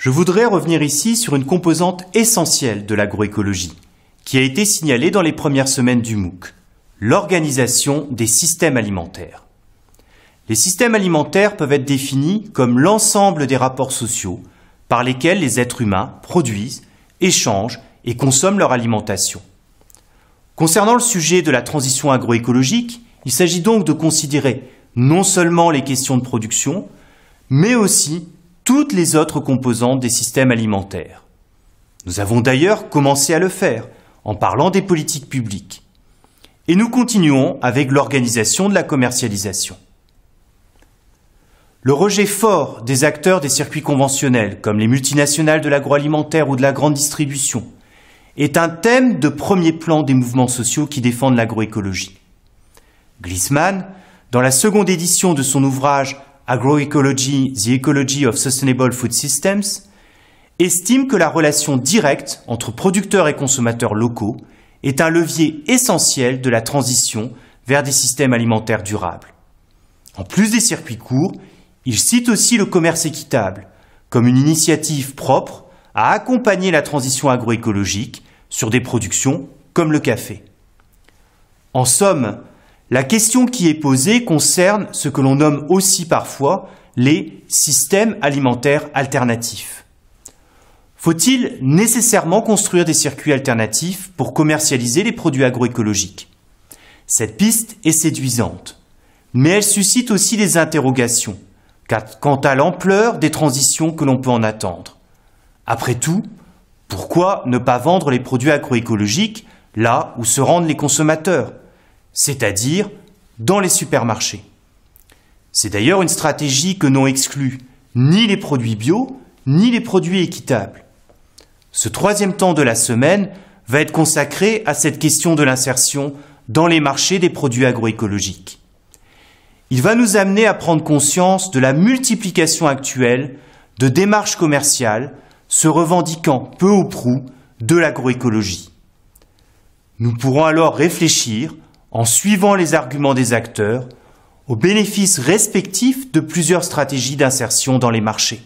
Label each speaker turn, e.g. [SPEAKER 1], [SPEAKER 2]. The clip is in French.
[SPEAKER 1] Je voudrais revenir ici sur une composante essentielle de l'agroécologie, qui a été signalée dans les premières semaines du MOOC, l'organisation des systèmes alimentaires. Les systèmes alimentaires peuvent être définis comme l'ensemble des rapports sociaux par lesquels les êtres humains produisent, échangent et consomment leur alimentation. Concernant le sujet de la transition agroécologique, il s'agit donc de considérer non seulement les questions de production, mais aussi toutes les autres composantes des systèmes alimentaires. Nous avons d'ailleurs commencé à le faire en parlant des politiques publiques. Et nous continuons avec l'organisation de la commercialisation. Le rejet fort des acteurs des circuits conventionnels, comme les multinationales de l'agroalimentaire ou de la grande distribution, est un thème de premier plan des mouvements sociaux qui défendent l'agroécologie. Glissman, dans la seconde édition de son ouvrage Agroecology, The Ecology of Sustainable Food Systems, estime que la relation directe entre producteurs et consommateurs locaux est un levier essentiel de la transition vers des systèmes alimentaires durables. En plus des circuits courts, il cite aussi le commerce équitable comme une initiative propre à accompagner la transition agroécologique sur des productions comme le café. En somme, la question qui est posée concerne ce que l'on nomme aussi parfois les systèmes alimentaires alternatifs. Faut-il nécessairement construire des circuits alternatifs pour commercialiser les produits agroécologiques? Cette piste est séduisante, mais elle suscite aussi des interrogations quant à l'ampleur des transitions que l'on peut en attendre. Après tout, pourquoi ne pas vendre les produits agroécologiques là où se rendent les consommateurs, c'est-à-dire dans les supermarchés? C'est d'ailleurs une stratégie que n'ont exclu ni les produits bio, ni les produits équitables. Ce troisième temps de la semaine va être consacré à cette question de l'insertion dans les marchés des produits agroécologiques. Il va nous amener à prendre conscience de la multiplication actuelle de démarches commerciales se revendiquant peu ou prou de l'agroécologie. Nous pourrons alors réfléchir, en suivant les arguments des acteurs, aux bénéfices respectifs de plusieurs stratégies d'insertion dans les marchés.